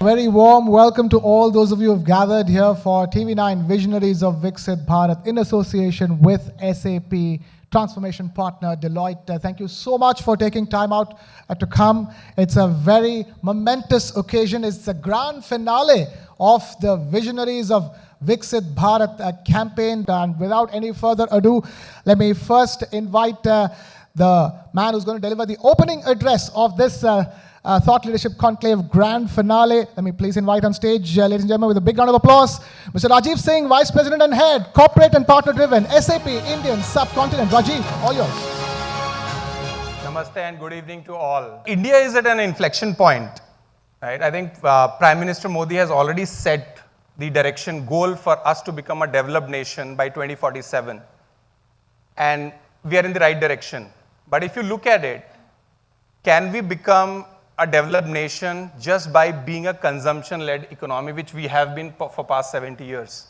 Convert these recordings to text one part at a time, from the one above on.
Very warm welcome to all those of you who have gathered here for TV9 Visionaries of Viksit Bharat in association with SAP, transformation partner Deloitte. Thank you so much for taking time out to come. It's a very momentous occasion. It's the grand finale of the Visionaries of Viksit Bharat campaign. And without any further ado, let me first invite the man who's going to deliver the opening address of this Thought Leadership Conclave Grand Finale. Let me please invite on stage, ladies and gentlemen, with a big round of applause, Mr. Rajiv Singh, Vice President and Head, Corporate and Partner Driven, SAP Indian Subcontinent. Rajiv, all yours. Namaste and good evening to all. India is at an inflection point, right? I think Prime Minister Modi has already set the direction goal for us to become a developed nation by 2047. And we are in the right direction. But if you look at it, can we become a developed nation just by being a consumption-led economy, which we have been for past 70 years?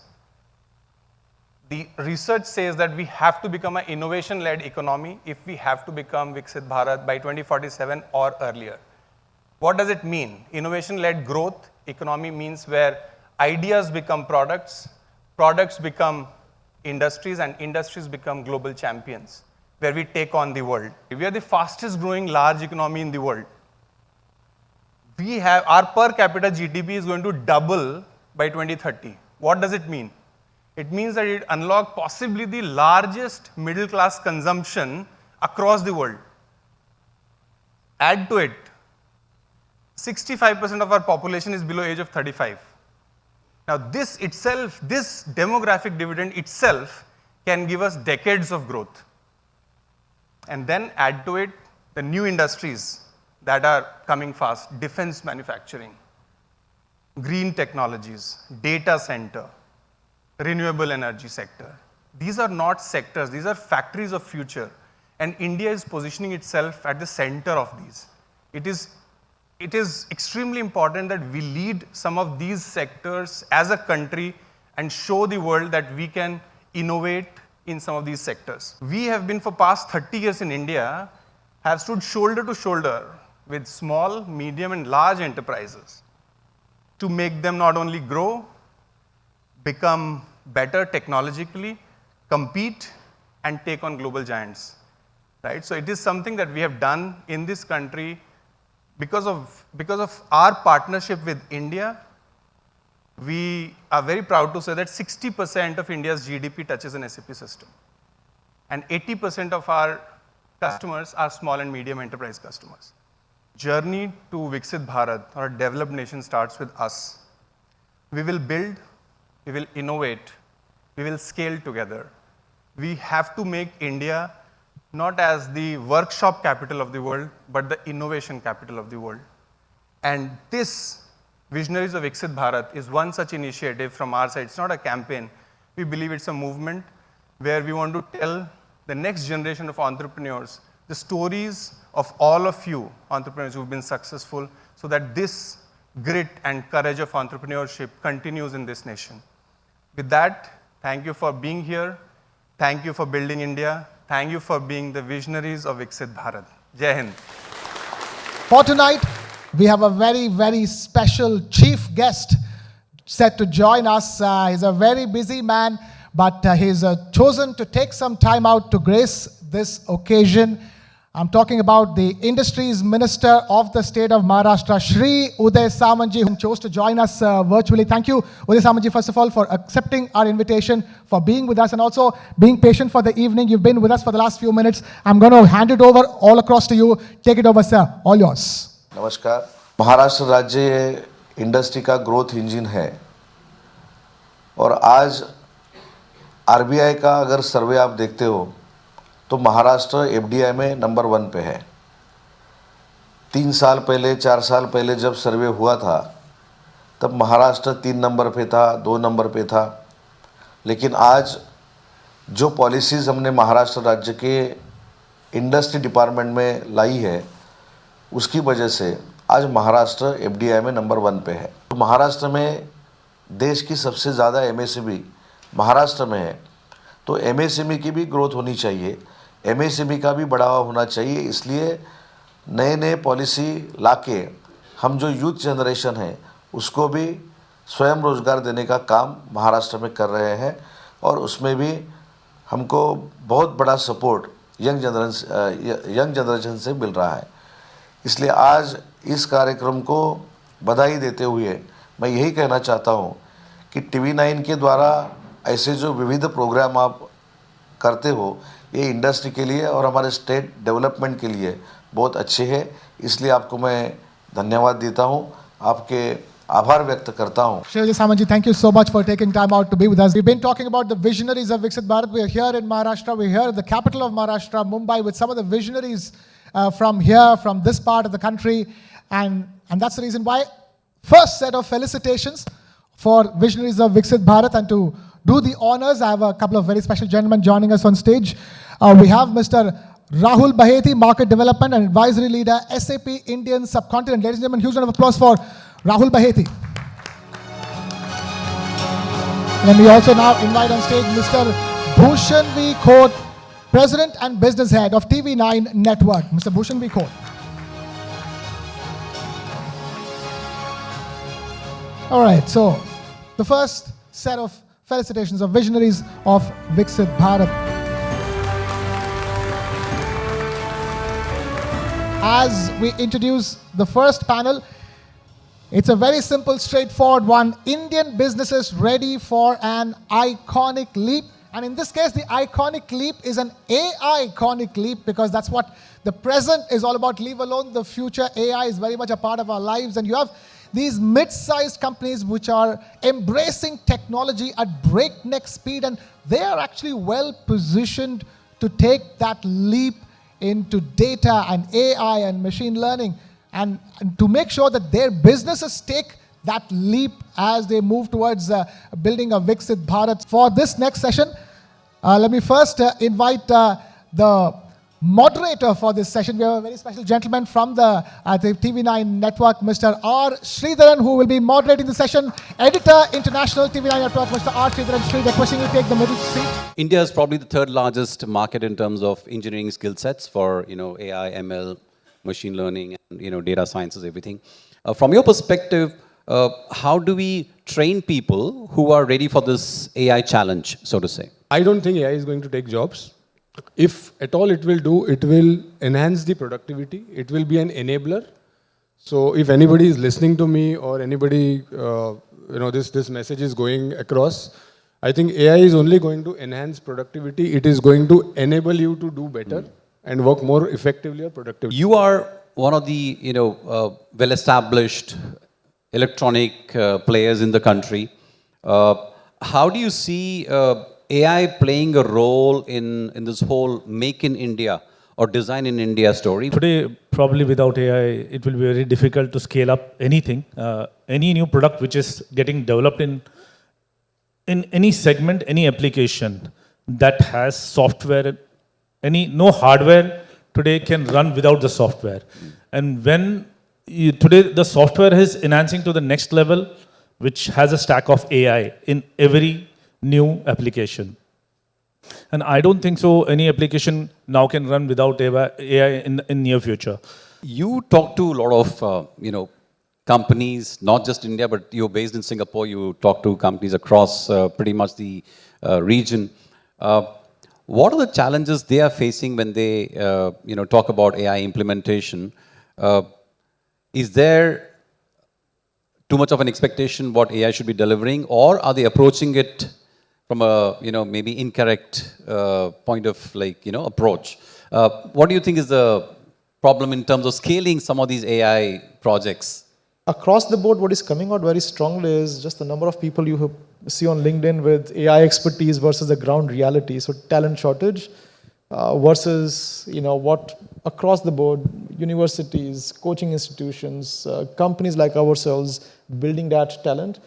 The research says that we have to become an innovation-led economy if we have to become Viksit Bharat by 2047 or earlier. What does it mean? Innovation-led growth economy means where ideas become products, products become industries, and industries become global champions, where we take on the world. We are the fastest growing large economy in the world. We have our per capita GDP is going to double by 2030. What does it mean? It means that it unlocks possibly the largest middle class consumption across the world. Add to it, 65% of our population is below age of 35. Now this itself, this demographic dividend itself can give us decades of growth. And then add to it the new industries that are coming fast: defense manufacturing, green technologies, data center, renewable energy sector. These are not sectors, these are factories of future. And India is positioning itself at the center of these. It is extremely important that we lead some of these sectors as a country and show the world that we can innovate in some of these sectors. We have been for past 30 years in India, have stood shoulder to shoulder with small, medium and large enterprises to make them not only grow, become better technologically, compete and take on global giants, right? So it is something that we have done in this country because of our partnership with India. We are very proud to say that 60% of India's GDP touches an SAP system. And 80% of our customers are small and medium enterprise customers. Journey to Viksit Bharat, or a developed nation, starts with us. We will build, we will innovate, we will scale together. We have to make India not as the workshop capital of the world, but the innovation capital of the world. And this Visionaries of Viksit Bharat is one such initiative from our side. It's not a campaign. We believe it's a movement where we want to tell the next generation of entrepreneurs the stories of all of you entrepreneurs who've been successful, so that this grit and courage of entrepreneurship continues in this nation. With that, thank you for being here. Thank you for building India. Thank you for being the Visionaries of Viksit Bharat. Jai Hind. For tonight, we have a very, very special chief guest set to join us. He's a very busy man, but he's chosen to take some time out to grace this occasion. I'm talking about the Industries Minister of the state of Maharashtra, Shri Uday Samanji, who chose to join us virtually. Thank you, Uday Samanji, first of all, for accepting our invitation, for being with us, and also being patient for the evening. You've been with us for the last few minutes. I'm going to hand it over all across to you. Take it over, sir. All yours. नमस्कार। महाराष्ट्र राज्य industry का growth engine है और आज RBI का अगर सर्वे आप देखते हो तो महाराष्ट्र एफडीआई में नंबर 1 पे है। 3 साल पहले 4 साल पहले जब सर्वे हुआ था तब महाराष्ट्र 3 नंबर पे था, 2 नंबर पे था। लेकिन आज जो पॉलिसीज़ हमने महाराष्ट्र राज्य के इंडस्ट्री डिपार्टमेंट में लाई है उसकी वजह से आज महाराष्ट्र एफडीआई में नंबर 1 पे है। तो महाराष्ट्र में देश की सबसे ज़्यादा एमएसएमई महाराष्ट्र में है, तो एमएसएमई की भी ग्रोथ होनी चाहिए, एमएसएमई का भी बढ़ावा होना चाहिए। इसलिए नए नए पॉलिसी लाके हम जो यूथ जनरेशन है उसको भी स्वयं रोजगार देने का काम महाराष्ट्र में कर रहे हैं और उसमें भी हमको बहुत बड़ा सपोर्ट यंग जनरेशन से मिल रहा है। इसलिए आज इस कार्यक्रम को बधाई देते हुए मैं यही कहना चाहता हूँ कि TV9 के द्वारा ऐसे जो विविध प्रोग्राम आप करते हो ये इंडस्ट्री के लिए और हमारे स्टेट डेवलपमेंट के लिए बहुत अच्छे हैं। इसलिए आपको मैं धन्यवाद देता हूँ, आपके आभार व्यक्त करता हूँ। Shreya Samanji, thank you so much for taking time out to be with us. We've been talking about the visionaries of Viksit Bharat. We are here in Maharashtra. We're here at the capital of Maharashtra, Mumbai, with some of the visionaries from here, from this part of the country. And that's the reason why. First set of felicitations for visionaries of Viksit Bharat. And to do the honors, I have a couple of very special gentlemen joining us on stage. We have Mr. Rahul Baheti, Market Development and Advisory Leader, SAP Indian Subcontinent. Ladies and gentlemen, huge round of applause for Rahul Baheti. And we also now invite on stage Mr. Bhushan V. Khote, President and Business Head of TV9 Network. Mr. Bhushan V. Khote. All right, so the first set of felicitations of visionaries of Viksit Bharat. As we introduce the first panel, it's a very simple, straightforward one. Indian businesses ready for an iconic leap. And in this case, the iconic leap is an AI iconic leap, because that's what the present is all about. Leave alone the future. AI is very much a part of our lives. And you have these mid-sized companies which are embracing technology at breakneck speed, and they are actually well positioned to take that leap into data and AI and machine learning, and to make sure that their businesses take that leap as they move towards building a Viksit Bharat. For this next session, let me first invite the moderator for this session. We have a very special gentleman from the TV9 Network, Mr. R. Sridharan, who will be moderating the session. Editor, International TV9 Network, Mr. R. Sridharan. Sri, requesting you to take the middle seat. India is probably the third largest market in terms of engineering skill sets for AI, ML, machine learning, and data sciences, everything. From your perspective, how do we train people who are ready for this AI challenge, so to say? I don't think AI is going to take jobs. If at all it will enhance the productivity. It will be an enabler. So if anybody is listening to me or anybody, this message is going across, I think AI is only going to enhance productivity. It is going to enable you to do better and work more effectively or productively. You are one of the, well-established electronic players in the country. How do you see AI playing a role in this whole Make in India or Design in India story? Today, probably without AI, it will be very difficult to scale up anything. Any new product which is getting developed in any segment, any application that has software, no hardware today can run without the software. And when today the software is enhancing to the next level, which has a stack of AI in every new application. And I don't think so any application now can run without AI in near future. You talk to a lot of, companies, not just India, but you're based in Singapore. You talk to companies across pretty much the region. What are the challenges they are facing when they, talk about AI implementation? Is there too much of an expectation what AI should be delivering, or are they approaching it from a maybe incorrect point of approach? What do you think is the problem in terms of scaling some of these AI projects? Across the board, what is coming out very strongly is just the number of people you see on LinkedIn with AI expertise versus the ground reality. So talent shortage versus what across the board, universities, coaching institutions, companies like ourselves building that talent.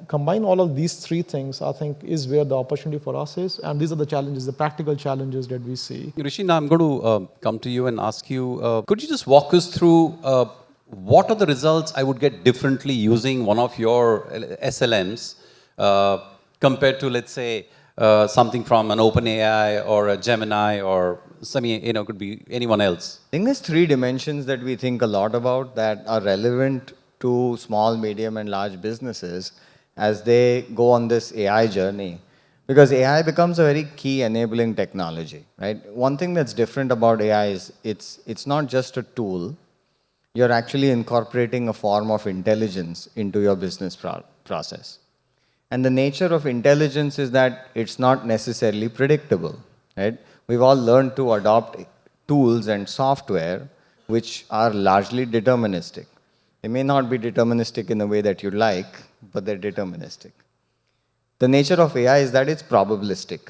Combine all of these three things, I think, is where the opportunity for us is. And these are the challenges, the practical challenges that we see. Rishi, now I'm going to come to you and ask you, could you just walk us through what are the results I would get differently using one of your SLMs compared to, let's say, something from an OpenAI or a Gemini or could be anyone else? I think there's three dimensions that we think a lot about that are relevant to small, medium, and large businesses as they go on this AI journey. Because AI becomes a very key enabling technology, right? One thing that's different about AI is it's not just a tool. You're actually incorporating a form of intelligence into your business process. And the nature of intelligence is that it's not necessarily predictable, right? We've all learned to adopt tools and software which are largely deterministic. They may not be deterministic in the way that you like, but they're deterministic. The nature of AI is that it's probabilistic,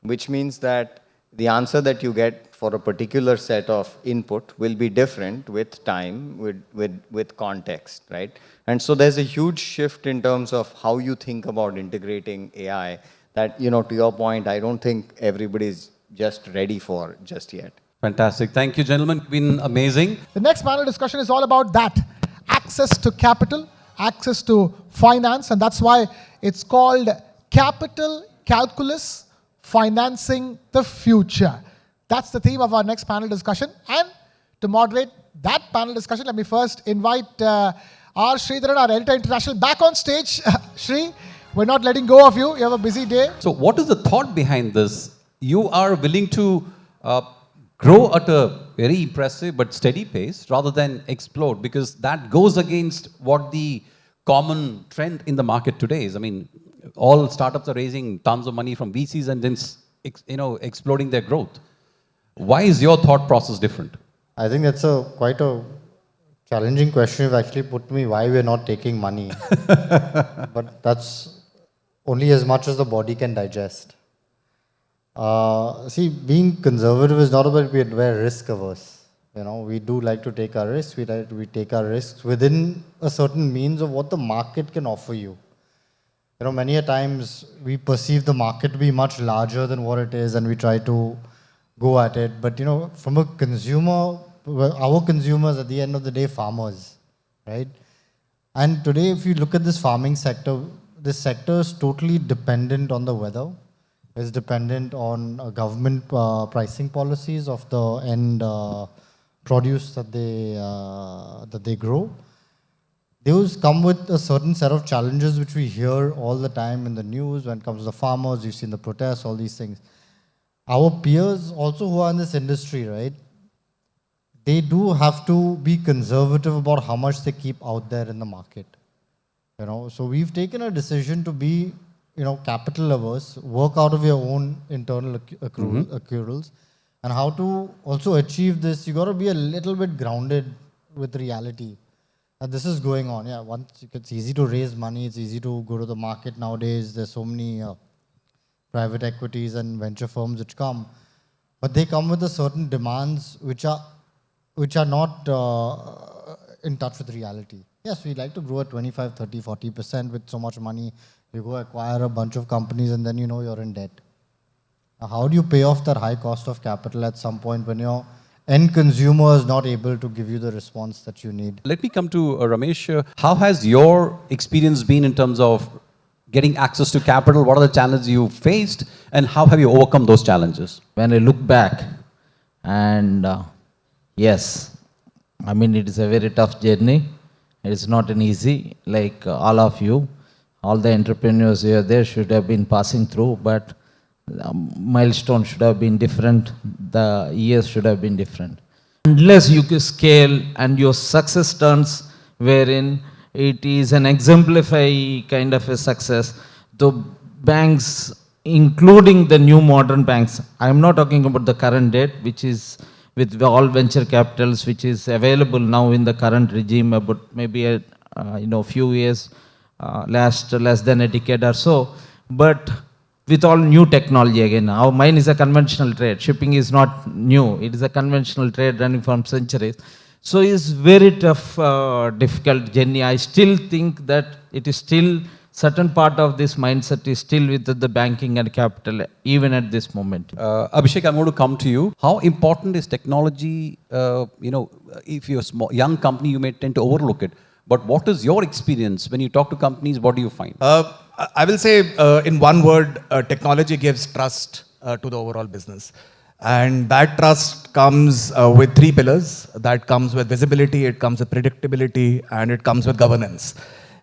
which means that the answer that you get for a particular set of input will be different with time, with context, right? And so there's a huge shift in terms of how you think about integrating AI that, to your point, I don't think everybody's just ready for just yet. Fantastic. Thank you, gentlemen. It's been amazing. The next panel discussion is all about that. Access to capital, access to finance, and that's why it's called Capital Calculus, Financing the Future. That's the theme of our next panel discussion. And to moderate that panel discussion, let me first invite R. Sridharan, our editor international, back on stage. Shri, we're not letting go of you. You have a busy day. So what is the thought behind this? You are willing to grow at a very impressive but steady pace rather than explode, because that goes against what the common trend in the market today is. I mean, all startups are raising tons of money from VCs and then exploding their growth. Why is your thought process different? I think that's quite a challenging question. You've actually put me why we're not taking money. But that's only as much as the body can digest. See, being conservative is not about we're risk averse. We do like to take our risks. We take our risks within a certain means of what the market can offer you. Many a times we perceive the market to be much larger than what it is and we try to go at it. But, from a consumer, our consumers at the end of the day, farmers, right? And today, if you look at this farming sector, this sector is totally dependent on the weather. It's dependent on government pricing policies of the end produce that they grow. Those come with a certain set of challenges which we hear all the time in the news when it comes to the farmers. You've seen the protests, all these things. Our peers also who are in this industry, right, they do have to be conservative about how much they keep out there in the market. So we've taken a decision to be, capital averse, work out of your own internal accruals, and how to also achieve this. You got to be a little bit grounded with reality. This is going on. Yeah, once it's easy to raise money, it's easy to go to the market nowadays. There's so many private equities and venture firms which come, but they come with a certain demands which are not in touch with reality. Yes, we like to grow at 25, 30, 40% with so much money. You go acquire a bunch of companies and then you're in debt. Now, how do you pay off that high cost of capital at some point when your end consumer is not able to give you the response that you need? Let me come to Ramesh. How has your experience been in terms of getting access to capital? What are the challenges you faced and how have you overcome those challenges? When I look back, and yes, I mean, it is a very tough journey. It is not an easy, like all of you, all the entrepreneurs here there should have been passing through, but milestones should have been different, the years should have been different. Unless you can scale and your success turns wherein it is an exemplify kind of a success, the banks, including the new modern banks, I am not talking about the current date, which is with all venture capitals, which is available now in the current regime, about maybe a few years, less than a decade or so, but with all new technology again. Mine is a conventional trade. Shipping is not new. It is a conventional trade running from centuries. So it's very tough, difficult journey. I still think that it is still, certain part of this mindset is still with the banking and capital, even at this moment. Abhishek, I'm going to come to you. How important is technology? If you're a young company, you may tend to overlook it. But what is your experience when you talk to companies? What do you find? I will say in one word, technology gives trust to the overall business. And that trust comes with three pillars. That comes with visibility, it comes with predictability, and it comes with governance.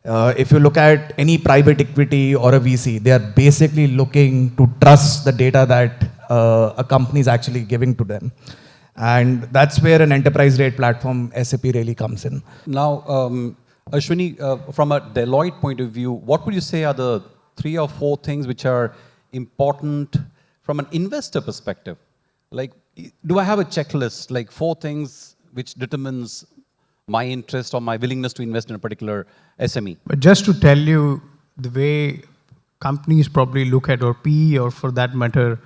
If you look at any private equity or a VC, they are basically looking to trust the data that a company is actually giving to them. And that's where an enterprise-grade platform, SAP, really comes in. Now, Ashwini, from a Deloitte point of view, what would you say are the 3 or 4 things which are important from an investor perspective? Like, do I have a checklist, like 4 things which determines my interest or my willingness to invest in a particular SME? But just to tell you the way companies probably look at, or PE, or for that matter,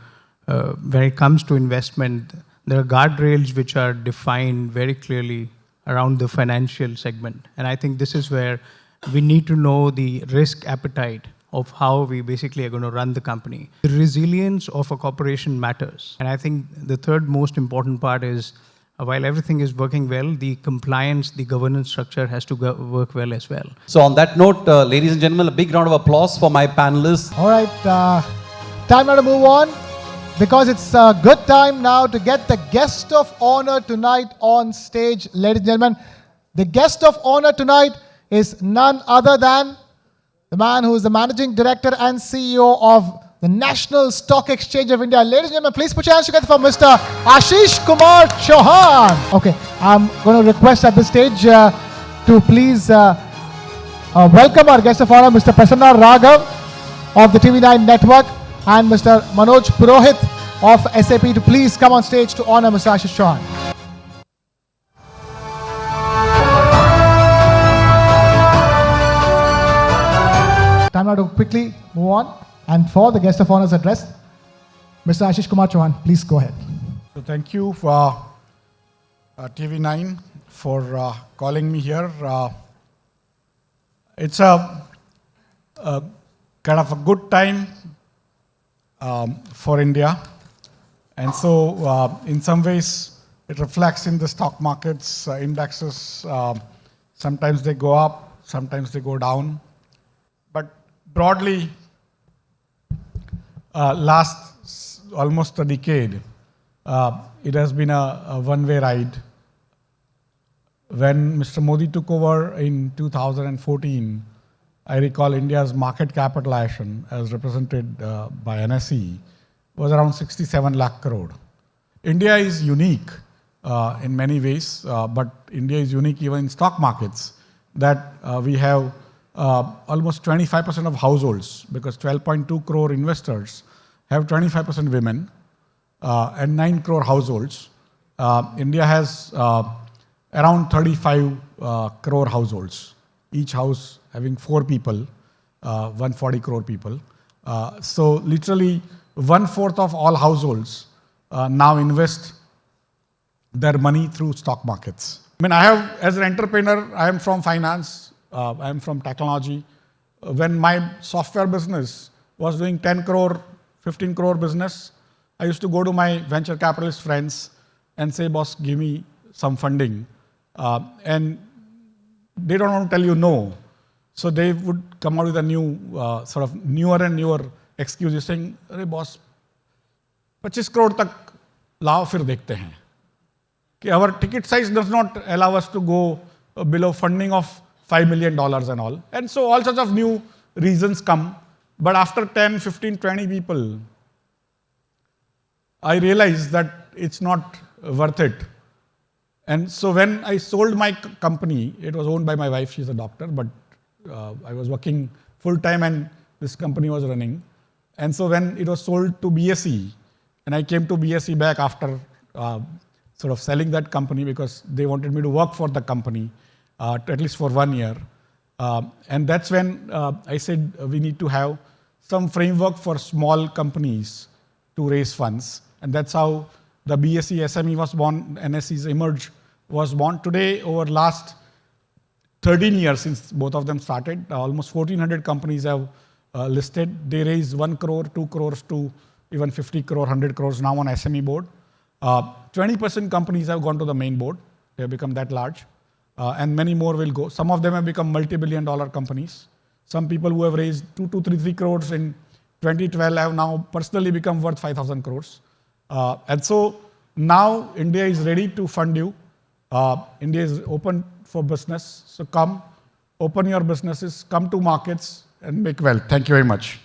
when it comes to investment, there are guardrails which are defined very clearly around the financial segment. And I think this is where we need to know the risk appetite of how we basically are going to run the company. The resilience of a corporation matters. And I think the third most important part is, while everything is working well, the compliance, the governance structure has to work well as well. So on that note, ladies and gentlemen, a big round of applause for my panelists. All right, time now to move on, because it's a good time now to get the guest of honor tonight on stage. Ladies and gentlemen, the guest of honor tonight is none other than the man who is the Managing Director and CEO of the National Stock Exchange of India. Ladies and gentlemen, please put your hands together for Mr. Ashish Kumar Chauhan. Okay, I'm going to request at this stage to please welcome our guest of honor, Mr. Prasanna Raghav of the TV9 Network, and Mr. Manoj Purohit of SAP to please come on stage to honor Mr. Ashish Chauhan. Time now to quickly move on. And for the guest of honor's address, Mr. Ashish Kumar Chauhan, please go ahead. So thank you for TV9 for calling me here. It's a kind of a good time for India. And so in some ways, it reflects in the stock markets, indexes. Sometimes they go up, sometimes they go down. But broadly, last almost a decade, it has been a one-way ride. When Mr. Modi took over in 2014, I recall India's market capitalization, as represented by NSE, was around 67 lakh crore. India is unique in many ways, but India is unique even in stock markets, that we have almost 25% of households, because 12.2 crore investors have 25% women and 9 crore households. India has around 35 crore households, each house having 4 people, 140 crore people. So literally 1/4 of all households now invest their money through stock markets. I mean, I have, as an entrepreneur, I am from finance. I am from technology. When my software business was doing 10 crore, 15 crore business, I used to go to my venture capitalist friends and say, boss, give me some funding. And they don't want to tell you no. So they would come out with a new, sort of newer and newer excuse saying, "Arey boss, 25 crore tak lao fir dekhte hain." Our ticket size does not allow us to go below funding of $5 million and all. And so all sorts of new reasons come. But after 10, 15, 20 people, I realized that it's not worth it. And so when I sold my company, it was owned by my wife, she's a doctor, but I was working full time and this company was running. And so when it was sold to BSE, and I came to BSE back after sort of selling that company because they wanted me to work for the company, at least for 1 year. And that's when I said we need to have some framework for small companies to raise funds. And that's how the BSE SME was born, NSE's Emerge was born. Today, over last 13 years since both of them started, almost 1,400 companies have listed. They raise 1 crore, 2 crores to even 50 crore, 100 crores now on SME board. 20% companies have gone to the main board. They have become that large. And many more will go. Some of them have become multi-billion dollar companies. Some people who have raised 2 to 3 crores in 2012 have now personally become worth 5,000 crores. And so now India is ready to fund you. India is open for business. So come, open your businesses, come to markets and make wealth. Thank you very much.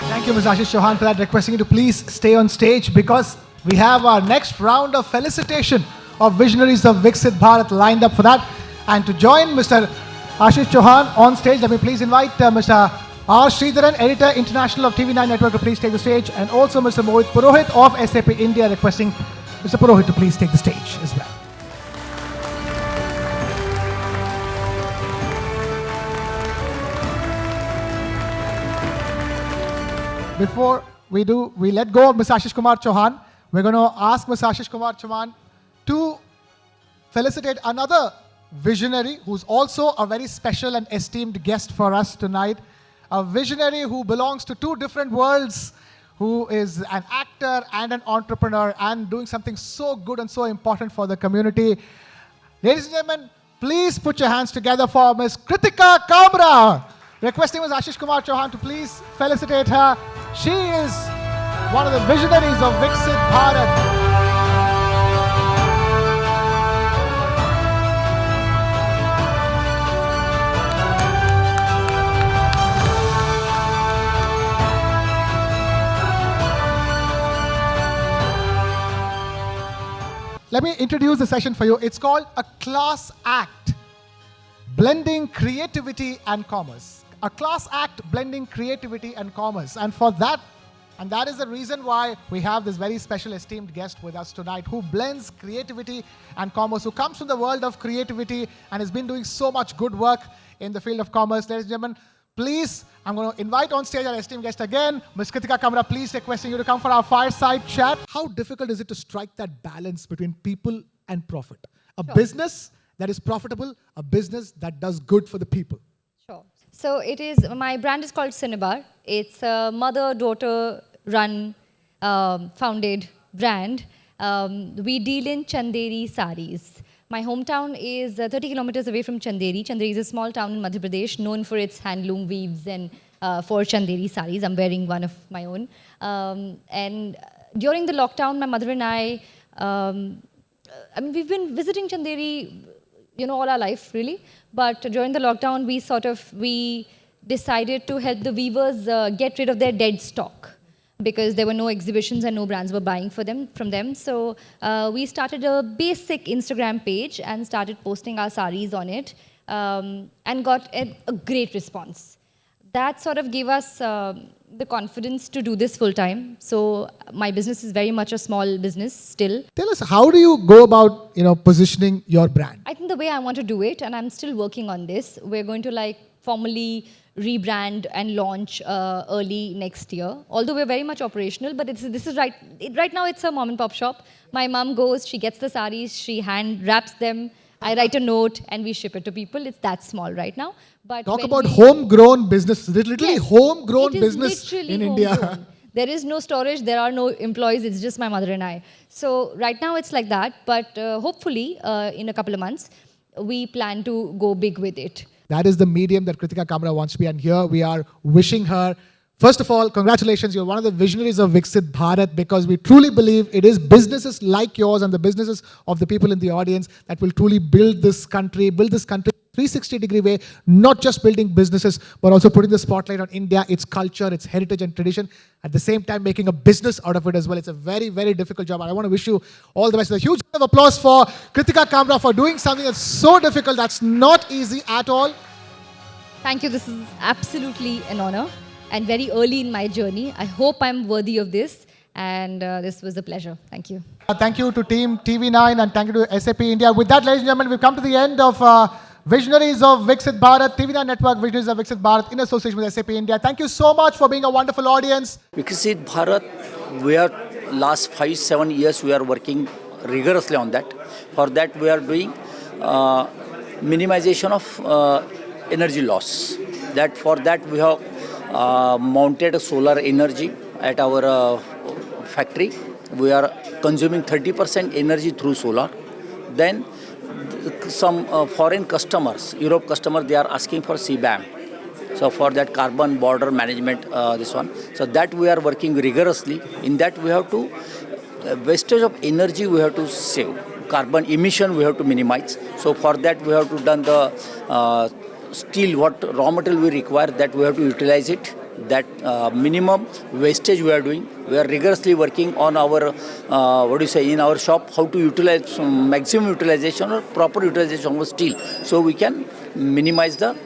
Thank you, Ms. Ashish Chauhan, for that. Requesting you to please stay on stage because we have our next round of felicitation of Visionaries of Viksit Bharat lined up for that. And to join Mr. Ashish Chauhan on stage, let me please invite Mr. R. Sridharan, Editor International of TV9 Network, to please take the stage, and also Mr. Mohit Purohit of SAP India, requesting Mr. Purohit to please take the stage as well. Before we let go of Mr. Ashish Kumar Chauhan, we're going to ask Mr. Ashish Kumar Chauhan to felicitate another visionary who's also a very special and esteemed guest for us tonight. A visionary who belongs to two different worlds, who is an actor and an entrepreneur and doing something so good and so important for the community. Ladies and gentlemen, please put your hands together for Ms. Kritika Kamra. Requesting Ms. Ashish Kumar Chauhan to please felicitate her. She is one of the visionaries of Viksit Bharat. Let me introduce the session for you. It's called a class act, blending creativity and commerce. A class act blending creativity and commerce. And for that, and that is the reason why we have this very special esteemed guest with us tonight, who blends creativity and commerce, who comes from the world of creativity and has been doing so much good work in the field of commerce. Ladies and gentlemen, please, I'm going to invite on stage our esteemed guest again, Ms. Kritika Kamra, please requesting you to come for our fireside chat. How difficult is it to strike that balance between people and profit? A business that is profitable, a business that does good for the people. Sure. So it is, my brand is called Cinebar. It's a mother-daughter run, founded brand. We deal in Chanderi saris. My hometown is 30 kilometers away from Chanderi. Chanderi is a small town in Madhya Pradesh, known for its handloom weaves and for Chanderi saris. I'm wearing one of my own. And during the lockdown, my mother and I mean, we've been visiting Chanderi, you know, all our life, really. But during the lockdown, we decided to help the weavers get rid of their dead stock, because there were no exhibitions and no brands were buying from them. So we started a basic Instagram page and started posting our saris on it, and got a great response. That sort of gave us the confidence to do this full time. So my business is very much a small business still. Tell us, how do you go about, positioning your brand? I think the way I want to do it, and I'm still working on this, we're going to formally rebrand and launch early next year. Although we're very much operational, but this is right now it's a mom and pop shop. My mom goes, she gets the saris, she hand wraps them, I write a note and we ship it to people. It's that small right now. But talk about homegrown business, literally homegrown business literally in India. Homegrown. There is no storage, there are no employees, it's just my mother and I. So right now it's like that, but hopefully in a couple of months, we plan to go big with it. That is the medium that Kritika Kamra wants to be, and here we are wishing her, first of all, congratulations, you're one of the visionaries of Viksit Bharat, because we truly believe it is businesses like yours and the businesses of the people in the audience that will truly build this country 360-degree way, not just building businesses, but also putting the spotlight on India, its culture, its heritage and tradition, at the same time making a business out of it as well. It's a very, very difficult job. And I want to wish you all the best. A huge round of applause for Kritika Kamra for doing something that's so difficult, that's not easy at all. Thank you. This is absolutely an honor and very early in my journey. I hope I'm worthy of this, and this was a pleasure. Thank you. Thank you to Team TV9 and thank you to SAP India. With that, ladies and gentlemen, we've come to the end of Visionaries of Viksit Bharat, TV9 Network, Visionaries of Viksit Bharat in association with SAP India. Thank you so much for being a wonderful audience. Viksit Bharat, we are last 5-7 years we are working rigorously on that. For that we are doing minimization of energy loss. For that we have mounted solar energy at our factory. We are consuming 30% energy through solar. Then some foreign customers, Europe customers, they are asking for CBAM. So for that carbon border management, this one. So that we are working rigorously. In that we have to, wastage of energy we have to save. Carbon emission we have to minimize. So for that we have to done the steel, what raw material we require, that we have to utilize it. That minimum wastage we are doing. We are rigorously working on our, in our shop, how to utilize maximum utilization or proper utilization of steel. So we can minimize the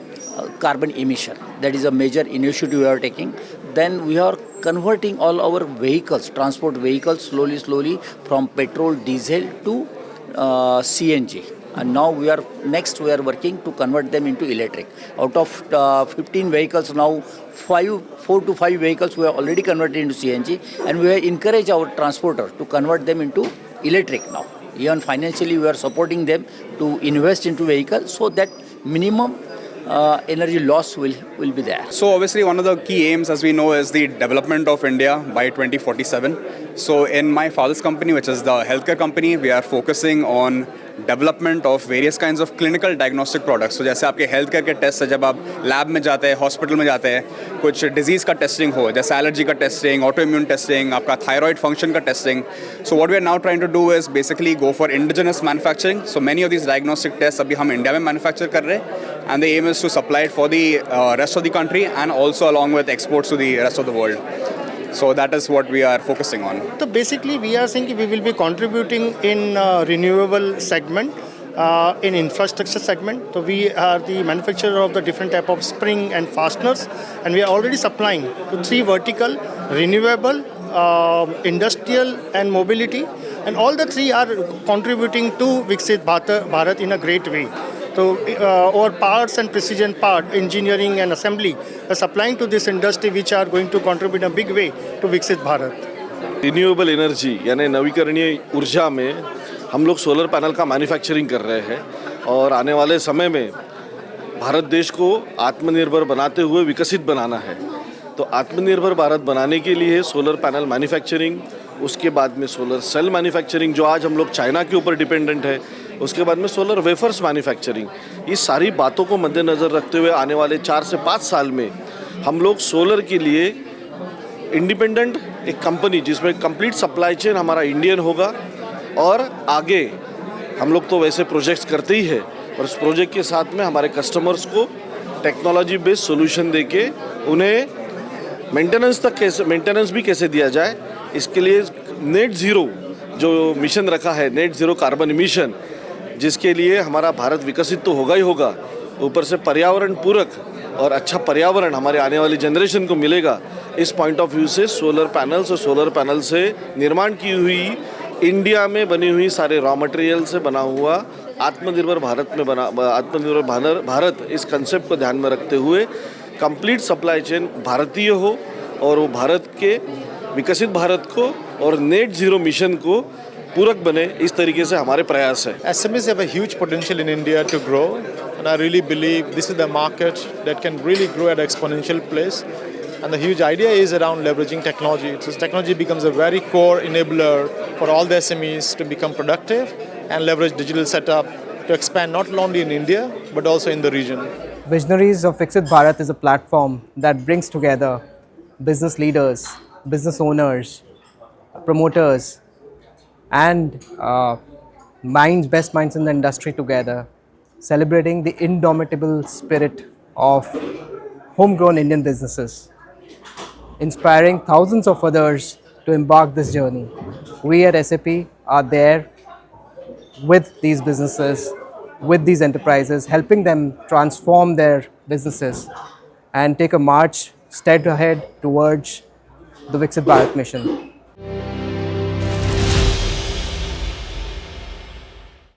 carbon emission. That is a major initiative we are taking. Then we are converting all our vehicles, transport vehicles, slowly from petrol, diesel to CNG. And now we are working to convert them into electric. Out of 15 vehicles now, 4 to 5 vehicles we have already converted into CNG, and we encourage our transporter to convert them into electric now. Even financially we are supporting them to invest into vehicles so that minimum energy loss will be there. So obviously one of the key aims, as we know, is the development of India by 2047. So in my father's company, which is the healthcare company, we are focusing on development of various kinds of clinical diagnostic products. So जैसे आपके health care के test है, जब आप lab में जाते हैं, hospital में जाते हैं, कुछ डिजीज़ का टेस्टिंग हो, जैसे एलर्जी का टेस्टिंग, ऑटो इम्यून टेस्टिंग, आपका थायराइड फंक्शन का testing. So what we are now trying to do is basically go for indigenous manufacturing. So many of these diagnostic tests अभी हम इंडिया में manufacture कर रहे हैं, and the aim is to supply it for the rest of the country and also along with exports to the rest of the world. So that is what we are focusing on. So basically we are saying we will be contributing in renewable segment, in infrastructure segment. So we are the manufacturer of the different type of spring and fasteners, and we are already supplying to 3 vertical: renewable, industrial and mobility, and all the 3 are contributing to Viksit Bharat in a great way. So our parts and precision part, engineering and assembly are supplying to this industry, which are going to contribute in a big way to Viksit Bharat. Renewable energy यानी नवीकरणीय ऊर्जा में हम लोग solar panel का manufacturing कर रहे हैं, और आने वाले समय में भारत देश को आत्मनिर्भर बनाते हुए विकसित बनाना है. तो आत्मनिर्भर भारत बनाने के लिए सोलर पैनल मैन्युफैक्चरिंग, उसके बाद में सोलर सेल मैन्युफैक्चरिंग, जो आज हम लोग चाइना के ऊपर डिपेंडेंट है, उसके बाद में सोलर वेफर्स मैन्युफैक्चरिंग. ये सारी बातों को मद्देनज़र रखते हुए आने वाले 4 से 5 साल में हम लोग सोलर के लिए इंडिपेंडेंट एक कंपनी, जिसमें कंप्लीट सप्लाई चेन हमारा इंडियन होगा, और आगे हम लोग तो वैसे प्रोजेक्ट्स करते ही है, और उस प्रोजेक्ट के साथ में हमारे कस्टमर्स को टेक्नोलॉजी बेस्ड सोल्यूशन देके उन्हें मेंटेनेंस भी कैसे दिया जाए, इसके लिए नेट ज़ीरो जो मिशन रखा है, नेट ज़ीरो कार्बन इमिशन, जिसके लिए हमारा भारत विकसित तो होगा ही होगा, ऊपर से पर्यावरण पूरक और अच्छा पर्यावरण हमारे आने वाली जनरेशन को मिलेगा. इस पॉइंट ऑफ व्यू से सोलर पैनल्स और सोलर पैनल से निर्माण की हुई इंडिया में बनी हुई सारे रॉ मटेरियल से बना हुआ आत्मनिर्भर भारत इस कंसेप्ट को ध्यान में रखते हुए कंप्लीट सप्लाई चेन भारतीय हो, और वो भारत के विकसित भारत को और नेट ज़ीरो मिशन को पूरक बने, इस तरीके से हमारे प्रयास है. SMEs have a huge potential in India to grow, and I really believe this is the market that can really grow at an exponential pace. And the huge idea is around leveraging technology. So technology becomes a very core enabler for all the SMEs to become productive and leverage digital setup to expand not only in India but also in the region. Visionaries of Viksit Bharat is a platform that brings together business leaders, business owners, promoters, and best minds in the industry together, celebrating the indomitable spirit of homegrown Indian businesses, inspiring thousands of others to embark this journey. We at SAP are there with these businesses, with these enterprises, helping them transform their businesses and take a march straight ahead towards the Viksit Bharat mission.